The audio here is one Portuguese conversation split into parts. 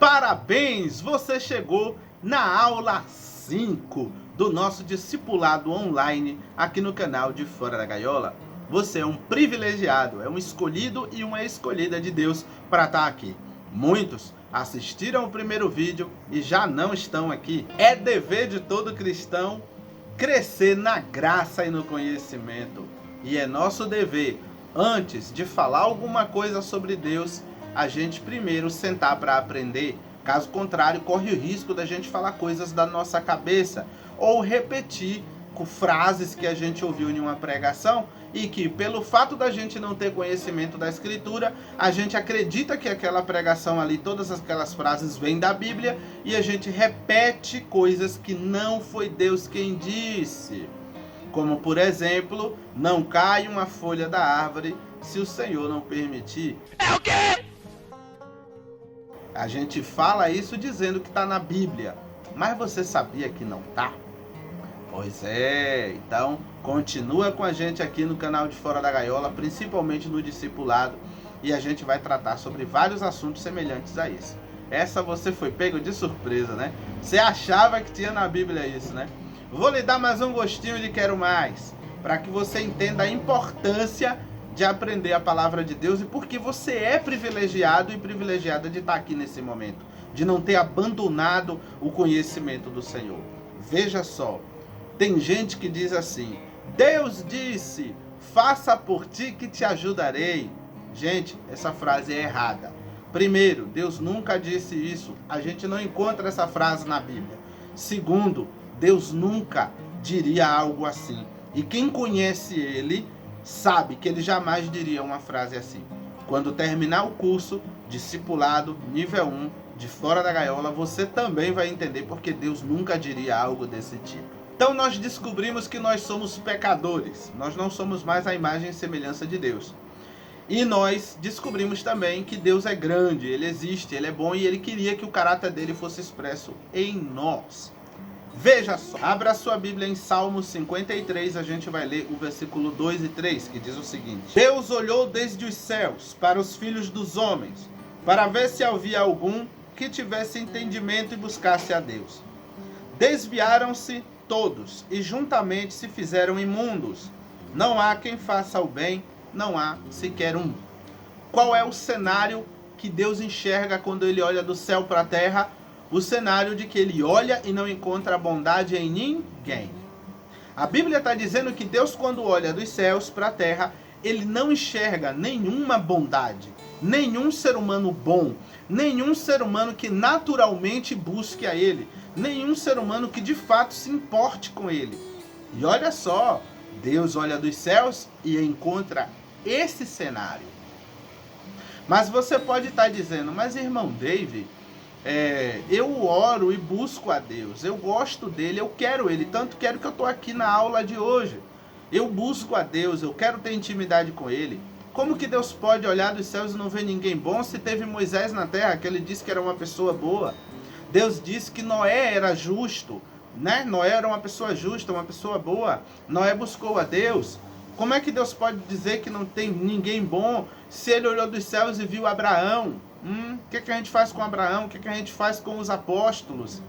Parabéns! Você chegou na aula 5 do nosso discipulado online aqui no canal de Fora da Gaiola. Você é um privilegiado, é um escolhido e uma escolhida de Deus para estar aqui. Muitos assistiram o primeiro vídeo e já não estão aqui. É dever de todo cristão crescer na graça e no conhecimento. E é nosso dever, antes de falar alguma coisa sobre Deus, a gente primeiro sentar para aprender. Caso contrário, corre o risco da gente falar coisas da nossa cabeça ou repetir com frases que a gente ouviu em uma pregação e que, pelo fato da gente não ter conhecimento da Escritura, a gente acredita que aquela pregação ali, todas aquelas frases vêm da Bíblia e a gente repete coisas que não foi Deus quem disse. Como, por exemplo, não cai uma folha da árvore se o Senhor não permitir. É o quê? A gente fala isso dizendo que está na Bíblia, mas você sabia que não está? Pois é, então continua com a gente aqui no canal de Fora da Gaiola, principalmente no discipulado, e a gente vai tratar sobre vários assuntos semelhantes a isso. Essa você foi pego de surpresa, né? Você achava que tinha na Bíblia isso, né? Vou lhe dar mais um gostinho de quero mais, para que você entenda a importância de aprender a palavra de Deus e porque você é privilegiado e privilegiada de estar aqui nesse momento, de não ter abandonado o conhecimento do Senhor. Veja só, tem gente que diz assim: Deus disse, faça por ti que te ajudarei. Gente, essa frase é errada. Primeiro, Deus nunca disse isso. A gente não encontra essa frase na Bíblia. Segundo, Deus nunca diria algo assim. E quem conhece Ele sabe que Ele jamais diria uma frase assim. Quando terminar o curso Discipulado nível 1 de Fora da Gaiola, você também vai entender porque Deus nunca diria algo desse tipo. Então nós descobrimos que nós somos pecadores. Nós não somos mais a imagem e semelhança de Deus. E nós descobrimos também que Deus é grande, Ele existe, Ele é bom e Ele queria que o caráter dele fosse expresso em nós. Veja só, abra sua Bíblia em Salmos 53, a gente vai ler o versículo 2 e 3, que diz o seguinte: Deus olhou desde os céus para os filhos dos homens, para ver se havia algum que tivesse entendimento e buscasse a Deus. Desviaram-se todos e juntamente se fizeram imundos. Não há quem faça o bem, não há sequer um. Qual é o cenário que Deus enxerga quando Ele olha do céu para a terra? O cenário de que Ele olha e não encontra bondade em ninguém. A Bíblia está dizendo que Deus, quando olha dos céus para a terra, Ele não enxerga nenhuma bondade, nenhum ser humano bom, nenhum ser humano que naturalmente busque a Ele, nenhum ser humano que de fato se importe com Ele. E olha só, Deus olha dos céus e encontra esse cenário. Mas você pode estar dizendo: mas irmão David, eu oro e busco a Deus, eu gosto dele, eu quero ele, tanto quero que eu estou aqui na aula de hoje. Eu busco a Deus, eu quero ter intimidade com ele. Como que Deus pode olhar dos céus e não ver ninguém bom se teve Moisés na terra, que ele disse que era uma pessoa boa? Deus disse que Noé era justo, né? Noé era uma pessoa justa, uma pessoa boa. Noé buscou a Deus. Como é que Deus pode dizer que não tem ninguém bom se ele olhou dos céus e viu Abraão? O que a gente faz com Abraão? O que a gente faz com os apóstolos?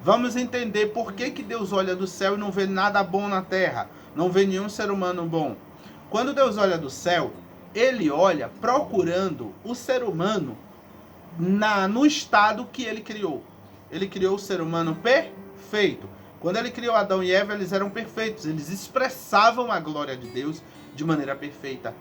Vamos entender por que Deus olha do céu e não vê nada bom na terra. Não vê nenhum ser humano bom. Quando Deus olha do céu, Ele olha procurando o ser humano no estado que Ele criou. Ele criou o ser humano perfeito. Quando Ele criou Adão e Eva, eles eram perfeitos. Eles expressavam a glória de Deus de maneira perfeita.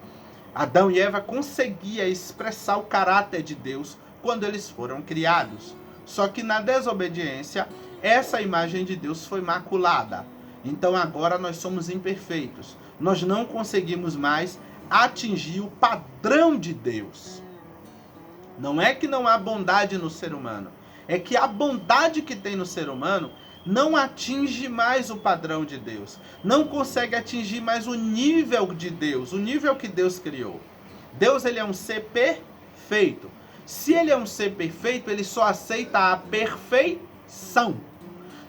Adão e Eva conseguiam expressar o caráter de Deus quando eles foram criados. Só que na desobediência, essa imagem de Deus foi maculada. Então agora nós somos imperfeitos. Nós não conseguimos mais atingir o padrão de Deus. Não é que não há bondade no ser humano. É que a bondade que tem no ser humano não atinge mais o padrão de Deus. Não consegue atingir mais o nível de Deus, o nível que Deus criou. Deus, ele é um ser perfeito. Se ele é um ser perfeito, ele só aceita a perfeição.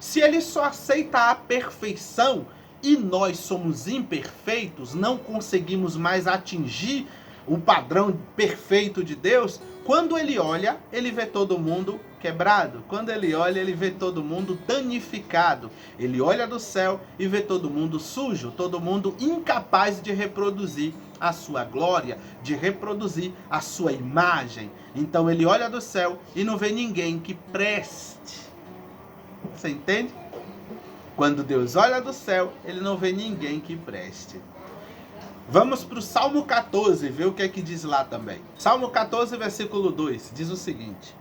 Se ele só aceita a perfeição e nós somos imperfeitos, não conseguimos mais atingir o padrão perfeito de Deus, quando ele olha, ele vê todo mundo quebrado. Quando ele olha, ele vê todo mundo danificado. Ele olha do céu e vê todo mundo sujo, todo mundo incapaz de reproduzir a sua glória, de reproduzir a sua imagem. Então ele olha do céu e não vê ninguém que preste. Você entende? Quando Deus olha do céu, ele não vê ninguém que preste. Vamos para o Salmo 14, ver o que é que diz lá também. Salmo 14, versículo 2, diz o seguinte: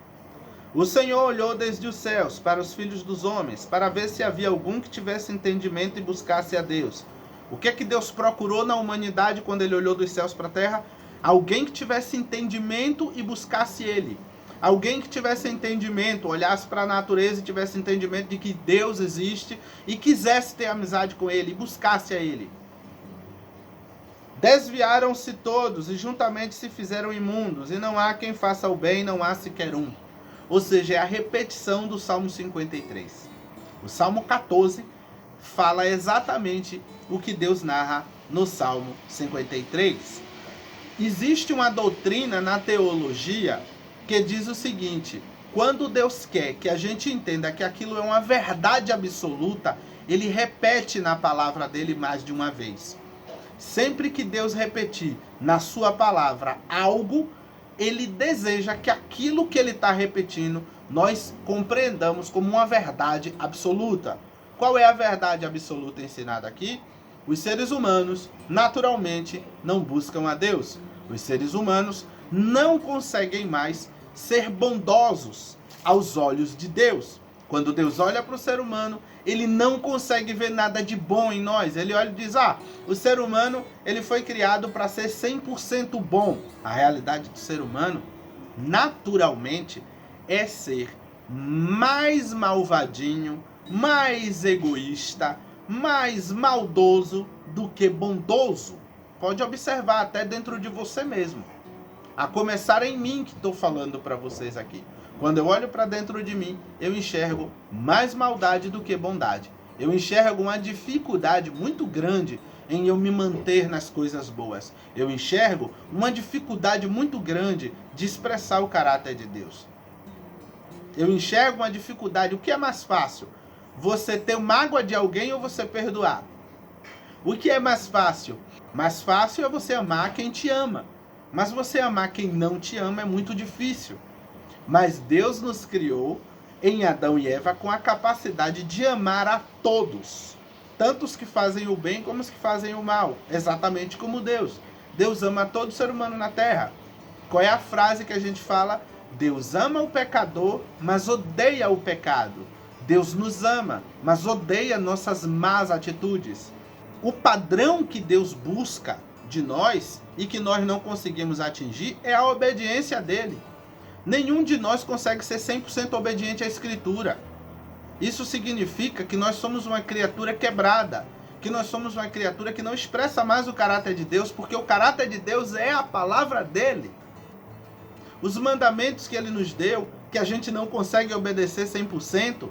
O Senhor olhou desde os céus para os filhos dos homens, para ver se havia algum que tivesse entendimento e buscasse a Deus. O que é que Deus procurou na humanidade quando ele olhou dos céus para a terra? Alguém que tivesse entendimento e buscasse ele. Alguém que tivesse entendimento, olhasse para a natureza e tivesse entendimento de que Deus existe e quisesse ter amizade com ele e buscasse a ele. Desviaram-se todos e juntamente se fizeram imundos, e não há quem faça o bem, não há sequer um. Ou seja, é a repetição do Salmo 53. O Salmo 14 fala exatamente o que Deus narra no Salmo 53. Existe uma doutrina na teologia que diz o seguinte: quando Deus quer que a gente entenda que aquilo é uma verdade absoluta, ele repete na palavra dele mais de uma vez. Sempre que Deus repetir na sua palavra algo, ele deseja que aquilo que ele está repetindo, nós compreendamos como uma verdade absoluta. Qual é a verdade absoluta ensinada aqui? Os seres humanos, naturalmente, não buscam a Deus. Os seres humanos não conseguem mais ser bondosos aos olhos de Deus. Quando Deus olha para o ser humano, ele não consegue ver nada de bom em nós. Ele olha e diz: o ser humano ele foi criado para ser 100% bom. A realidade do ser humano, naturalmente, é ser mais malvadinho, mais egoísta, mais maldoso do que bondoso. Pode observar até dentro de você mesmo. A começar em mim, que estou falando para vocês aqui. Quando eu olho para dentro de mim, eu enxergo mais maldade do que bondade. Eu enxergo uma dificuldade muito grande em eu me manter nas coisas boas. Eu enxergo uma dificuldade muito grande de expressar o caráter de Deus. Eu enxergo uma dificuldade. O que é mais fácil? Você ter mágoa de alguém ou você perdoar? O que é mais fácil? Mais fácil é você amar quem te ama. Mas você amar quem não te ama é muito difícil. Mas Deus nos criou em Adão e Eva com a capacidade de amar a todos. Tanto os que fazem o bem como os que fazem o mal. Exatamente como Deus. Deus ama todo ser humano na terra. Qual é a frase que a gente fala? Deus ama o pecador, mas odeia o pecado. Deus nos ama, mas odeia nossas más atitudes. O padrão que Deus busca de nós e que nós não conseguimos atingir é a obediência dele. Nenhum de nós consegue ser 100% obediente à Escritura. Isso significa que nós somos uma criatura quebrada, que nós somos uma criatura que não expressa mais o caráter de Deus, porque o caráter de Deus é a palavra dele. Os mandamentos que ele nos deu, que a gente não consegue obedecer 100%,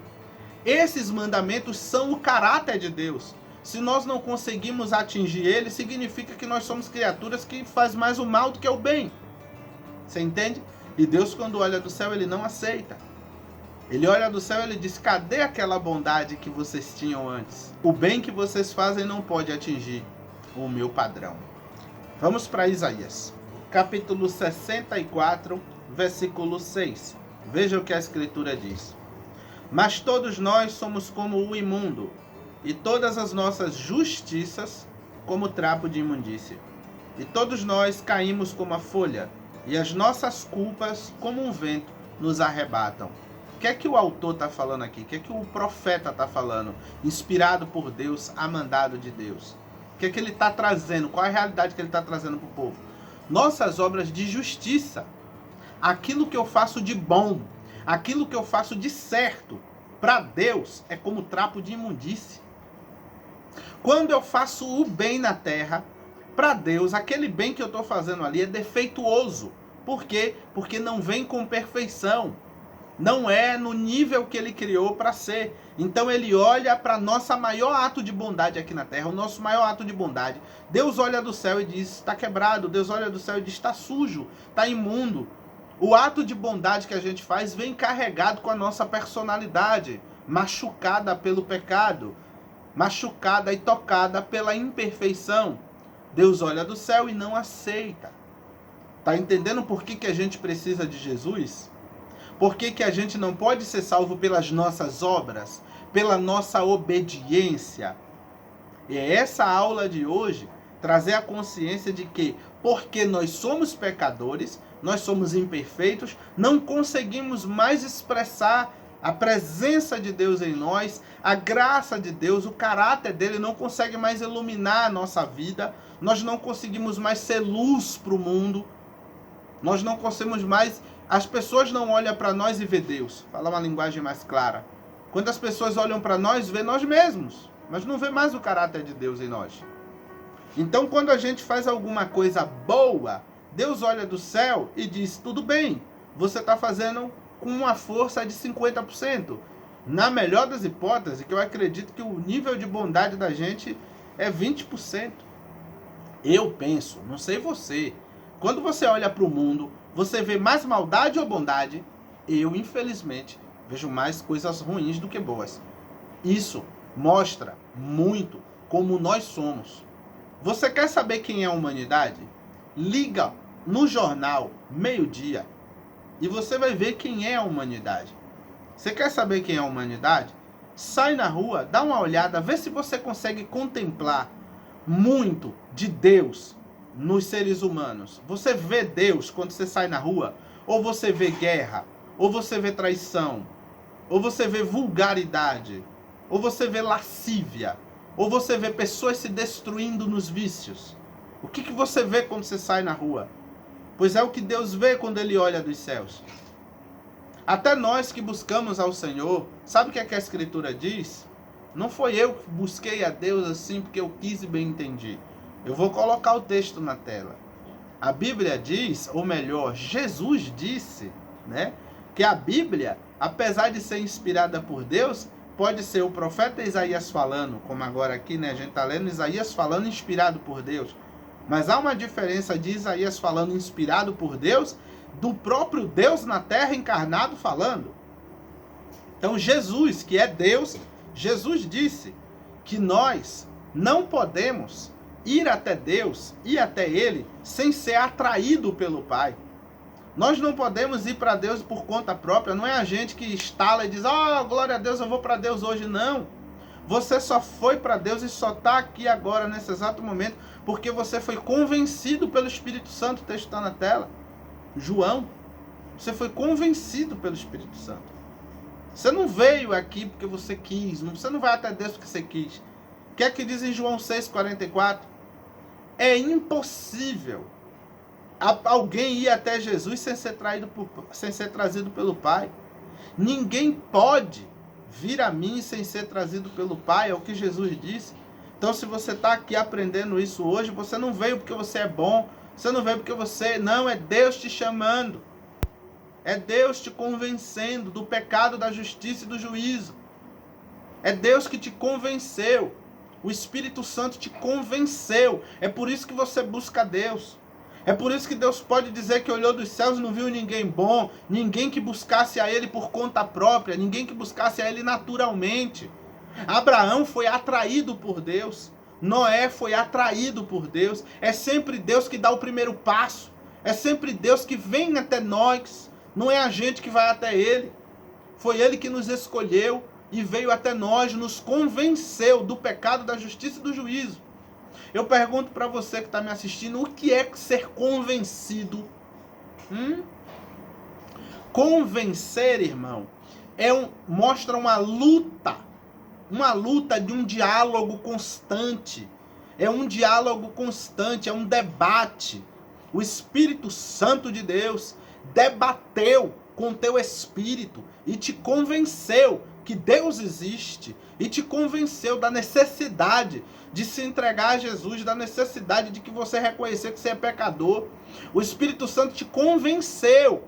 esses mandamentos são o caráter de Deus. Se nós não conseguimos atingir ele, significa que nós somos criaturas que fazem mais o mal do que o bem. Você entende? E Deus, quando olha do céu, ele não aceita. Ele olha do céu e ele diz: cadê aquela bondade que vocês tinham antes? O bem que vocês fazem não pode atingir o meu padrão. Vamos para Isaías, capítulo 64, versículo 6. Veja o que a Escritura diz. Mas todos nós somos como o imundo, e todas as nossas justiças como trapo de imundícia. E todos nós caímos como a folha, e as nossas culpas, como um vento, nos arrebatam. O que é que o autor está falando aqui? O que é que o profeta está falando? Inspirado por Deus, amandado de Deus. O que é que ele está trazendo? Qual é a realidade que ele está trazendo para o povo? Nossas obras de justiça. Aquilo que eu faço de bom, aquilo que eu faço de certo, para Deus, é como trapo de imundície. Quando eu faço o bem na terra, para Deus, aquele bem que eu estou fazendo ali é defeituoso. Por quê? Porque não vem com perfeição. não é no nível que ele criou para ser. Então ele olha para nosso maior ato de bondade aqui na terra, o nosso maior ato de bondade. Deus olha do céu e diz, está quebrado. Deus olha do céu e diz, está sujo, está imundo. O ato de bondade que a gente faz vem carregado com a nossa personalidade, machucada pelo pecado, machucada e tocada pela imperfeição. Deus olha do céu e não aceita. Está entendendo por que a gente precisa de Jesus? Por que a gente não pode ser salvo pelas nossas obras, pela nossa obediência? E é essa aula de hoje, trazer a consciência de que, porque nós somos pecadores, nós somos imperfeitos, não conseguimos mais expressar a presença de Deus em nós, a graça de Deus, o caráter dele não consegue mais iluminar a nossa vida, nós não conseguimos mais ser luz para o mundo, nós não conseguimos mais. As pessoas não olham para nós e vê Deus. Fala uma linguagem mais clara. Quando as pessoas olham para nós, vê nós mesmos, mas não vê mais o caráter de Deus em nós. Então, quando a gente faz alguma coisa boa, Deus olha do céu e diz, tudo bem, você está fazendo com uma força de 50%. Na melhor das hipóteses, que eu acredito que o nível de bondade da gente é 20%. Eu penso, não sei você, quando você olha para o mundo, você vê mais maldade ou bondade? Eu, infelizmente, vejo mais coisas ruins do que boas. Isso mostra muito como nós somos. Você quer saber quem é a humanidade? Liga no jornal, meio-dia, e você vai ver quem é a humanidade. Você quer saber quem é a humanidade? Sai na rua, dá uma olhada, vê se você consegue contemplar muito de Deus nos seres humanos. Você vê Deus quando você sai na rua? Ou você vê guerra? Ou você vê traição? Ou você vê vulgaridade? Ou você vê lascívia? Ou você vê pessoas se destruindo nos vícios? O que você vê quando você sai na rua? Pois é o que Deus vê quando Ele olha dos céus. Até nós que buscamos ao Senhor, sabe o que a Escritura diz? Não foi eu que busquei a Deus assim porque eu quis e bem entendi. Eu vou colocar o texto na tela. A Bíblia diz, ou melhor, Jesus disse, né, que a Bíblia, apesar de ser inspirada por Deus, pode ser o profeta Isaías falando, como agora aqui, né, a gente está lendo Isaías falando inspirado por Deus. Mas há uma diferença de Isaías falando inspirado por Deus, do próprio Deus na terra encarnado falando. Então Jesus, que é Deus, Jesus disse que nós não podemos ir até Deus, ir até Ele, sem ser atraído pelo Pai. Nós não podemos ir para Deus por conta própria, não é a gente que instala e diz, glória a Deus, eu vou para Deus hoje, não. Você só foi para Deus e só está aqui agora, nesse exato momento, porque você foi convencido pelo Espírito Santo, o texto está na tela. João, você foi convencido pelo Espírito Santo. Você não veio aqui porque você quis, você não vai até Deus porque você quis. O que é que diz em João 6,44? É impossível alguém ir até Jesus sem ser trazido pelo Pai. Ninguém pode vir a mim sem ser trazido pelo Pai, é o que Jesus disse. Então, se você está aqui aprendendo isso hoje, você não veio porque você é bom, você não veio porque você... Não, é Deus te chamando. É Deus te convencendo do pecado, da justiça e do juízo. É Deus que te convenceu. O Espírito Santo te convenceu. É por isso que você busca Deus. É por isso que Deus pode dizer que olhou dos céus e não viu ninguém bom, ninguém que buscasse a Ele por conta própria, ninguém que buscasse a Ele naturalmente. Abraão foi atraído por Deus. Noé foi atraído por Deus. É sempre Deus que dá o primeiro passo. É sempre Deus que vem até nós. Não é a gente que vai até Ele. Foi Ele que nos escolheu e veio até nós, nos convenceu do pecado, da justiça e do juízo. Eu pergunto para você que está me assistindo, o que é ser convencido? Convencer, irmão, mostra uma luta de um diálogo constante. É um diálogo constante, é um debate. O Espírito Santo de Deus debateu com teu espírito e te convenceu que Deus existe e te convenceu da necessidade de se entregar a Jesus, da necessidade de que você reconhecer que você é pecador. O Espírito Santo te convenceu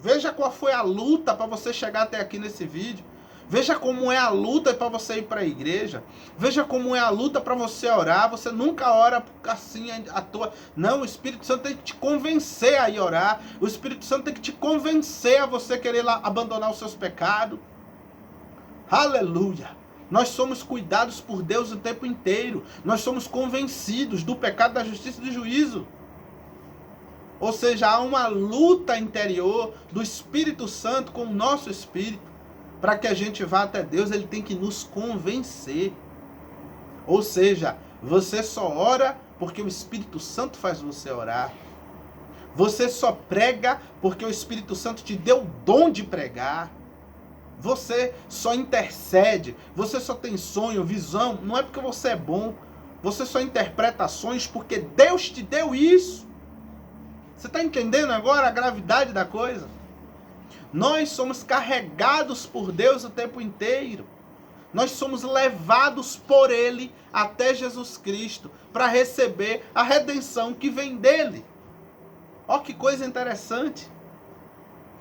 Veja qual foi a luta para você chegar até aqui nesse vídeo. Veja como é a luta para você ir para a igreja. Veja como é a luta para você orar. Você nunca ora assim à toa. Não, o Espírito Santo tem que te convencer a ir orar. O Espírito Santo tem que te convencer a você querer abandonar os seus pecados. Aleluia! Nós somos cuidados por Deus o tempo inteiro. Nós somos convencidos do pecado, da justiça e do juízo. Ou seja, há uma luta interior do Espírito Santo com o nosso espírito. Para que a gente vá até Deus, ele tem que nos convencer. Ou seja, você só ora porque o Espírito Santo faz você orar. Você só prega porque o Espírito Santo te deu o dom de pregar. Você só intercede, você só tem sonho, visão, não é porque você é bom. Você só interpreta sonhos porque Deus te deu isso. Você está entendendo agora a gravidade da coisa? Nós somos carregados por Deus o tempo inteiro. Nós somos levados por Ele até Jesus Cristo para receber a redenção que vem dele. Olha que coisa interessante.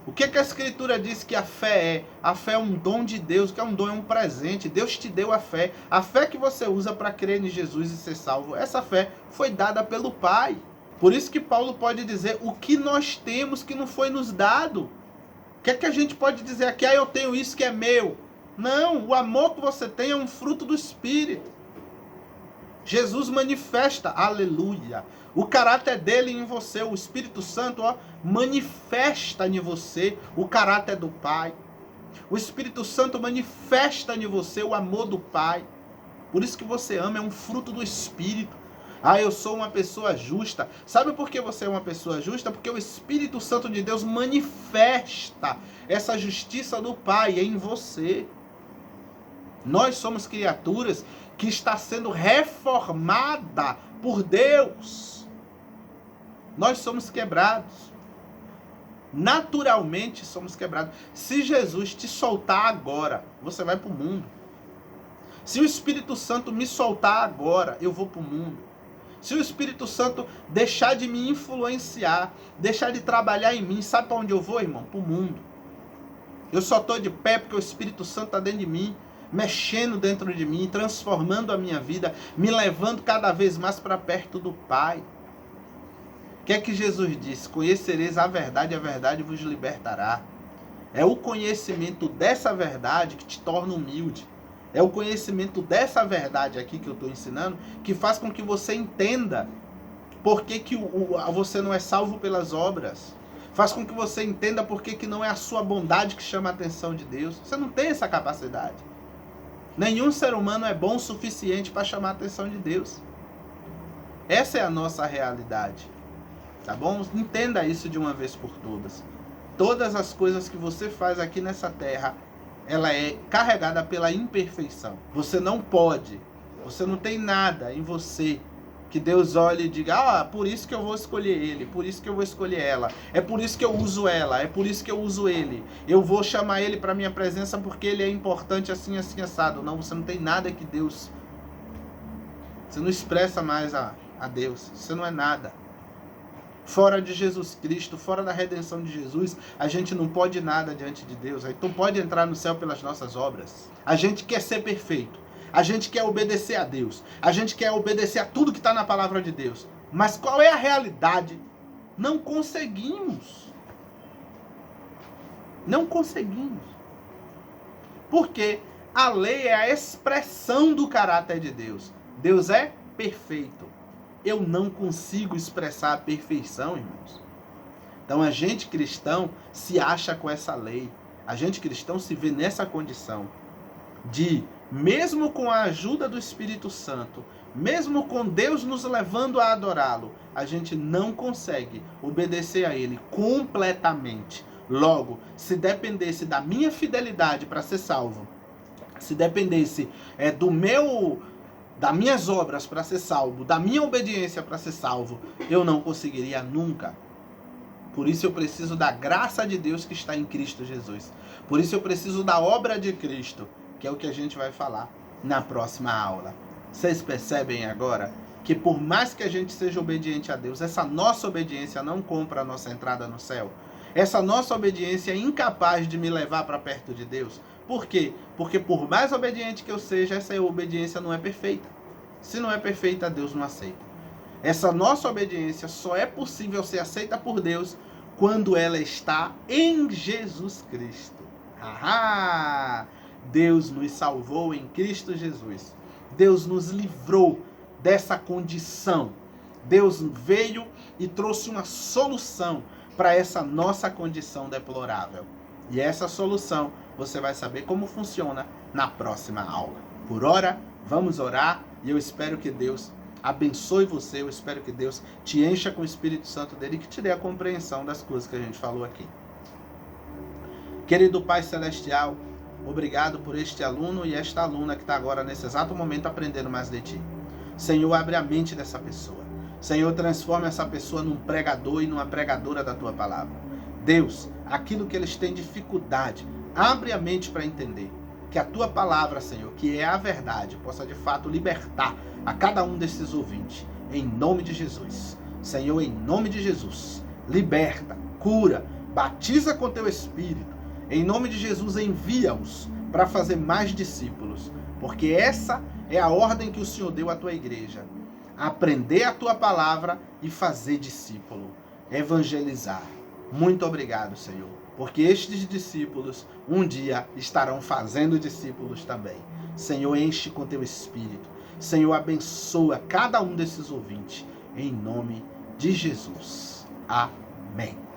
O que a Escritura diz que a fé é? A fé é um dom de Deus, que é um dom, é um presente. Deus te deu a fé. A fé que você usa para crer em Jesus e ser salvo. Essa fé foi dada pelo Pai. Por isso que Paulo pode dizer o que nós temos que não foi nos dado. O que a gente pode dizer aqui? Eu tenho isso que é meu. Não, o amor que você tem é um fruto do Espírito. Jesus manifesta, aleluia, o caráter dele em você. O Espírito Santo manifesta em você o caráter do Pai. O Espírito Santo manifesta em você o amor do Pai. Por isso que você ama, é um fruto do Espírito. Eu sou uma pessoa justa. Sabe por que você é uma pessoa justa? Porque o Espírito Santo de Deus manifesta essa justiça do Pai em você. Nós somos criaturas que está sendo reformada por Deus. Nós somos quebrados. Naturalmente somos quebrados. Se Jesus te soltar agora, você vai para o mundo. Se o Espírito Santo me soltar agora, eu vou para o mundo. Se o Espírito Santo deixar de me influenciar, deixar de trabalhar em mim, sabe para onde eu vou, irmão? Para o mundo. Eu só estou de pé porque o Espírito Santo está dentro de mim, mexendo dentro de mim, transformando a minha vida, me levando cada vez mais para perto do Pai. O que é que Jesus disse? Conhecereis a verdade vos libertará. É o conhecimento dessa verdade que te torna humilde. É o conhecimento dessa verdade aqui que eu estou ensinando que faz com que você entenda por que você não é salvo pelas obras. Faz com que você entenda por que não é a sua bondade que chama a atenção de Deus. Você não tem essa capacidade. Nenhum ser humano é bom o suficiente para chamar a atenção de Deus. Essa é a nossa realidade. Tá bom? Entenda isso de uma vez por todas. Todas as coisas que você faz aqui nessa terra, ela é carregada pela imperfeição. Você não pode, você não tem nada em você que Deus olhe e diga, por isso que eu vou escolher ele, por isso que eu vou escolher ela, é por isso que eu uso ela, é por isso que eu uso ele, eu vou chamar ele para minha presença porque ele é importante assim, assim, assado. Não, você não tem nada que Deus... Você não expressa mais a Deus, você não é nada. Fora de Jesus Cristo, fora da redenção de Jesus, a gente não pode nada diante de Deus. Então pode entrar no céu pelas nossas obras. A gente quer ser perfeito. A gente quer obedecer a Deus. A gente quer obedecer a tudo que está na palavra de Deus. Mas qual é a realidade? Não conseguimos. Não conseguimos. Porque a lei é a expressão do caráter de Deus. Deus é perfeito. Eu não consigo expressar a perfeição, irmãos. Então a gente cristão se acha com essa lei. A gente cristão se vê nessa condição de, mesmo com a ajuda do Espírito Santo, mesmo com Deus nos levando a adorá-lo, a gente não consegue obedecer a Ele completamente. Logo, se dependesse da minha fidelidade para ser salvo, se dependesse das minhas obras para ser salvo, da minha obediência para ser salvo, eu não conseguiria nunca. Por isso eu preciso da graça de Deus que está em Cristo Jesus. Por isso eu preciso da obra de Cristo, que é o que a gente vai falar na próxima aula. Vocês percebem agora que por mais que a gente seja obediente a Deus, essa nossa obediência não compra a nossa entrada no céu. Essa nossa obediência é incapaz de me levar para perto de Deus. Por quê? Porque por mais obediente que eu seja, essa obediência não é perfeita. Se não é perfeita, Deus não aceita. Essa nossa obediência só é possível ser aceita por Deus quando ela está em Jesus Cristo. Ahá! Deus nos salvou em Cristo Jesus. Deus nos livrou dessa condição. Deus veio e trouxe uma solução para essa nossa condição deplorável. E essa solução você vai saber como funciona na próxima aula. Por hora, vamos orar e eu espero que Deus abençoe você, eu espero que Deus te encha com o Espírito Santo dele e que te dê a compreensão das coisas que a gente falou aqui. Querido Pai Celestial, obrigado por este aluno e esta aluna que está agora nesse exato momento aprendendo mais de Ti. Senhor, abre a mente dessa pessoa. Senhor, transforma essa pessoa num pregador e numa pregadora da Tua palavra. Deus, aquilo que eles têm dificuldade, abre a mente para entender. Que a Tua palavra, Senhor, que é a verdade, possa de fato libertar a cada um desses ouvintes. Em nome de Jesus. Senhor, em nome de Jesus, liberta, cura, batiza com Teu Espírito. Em nome de Jesus, envia-os para fazer mais discípulos. Porque essa é a ordem que o Senhor deu à Tua igreja. Aprender a Tua palavra e fazer discípulo. Evangelizar. Muito obrigado, Senhor. Porque estes discípulos um dia estarão fazendo discípulos também. Senhor, enche com Teu Espírito. Senhor, abençoa cada um desses ouvintes. Em nome de Jesus. Amém.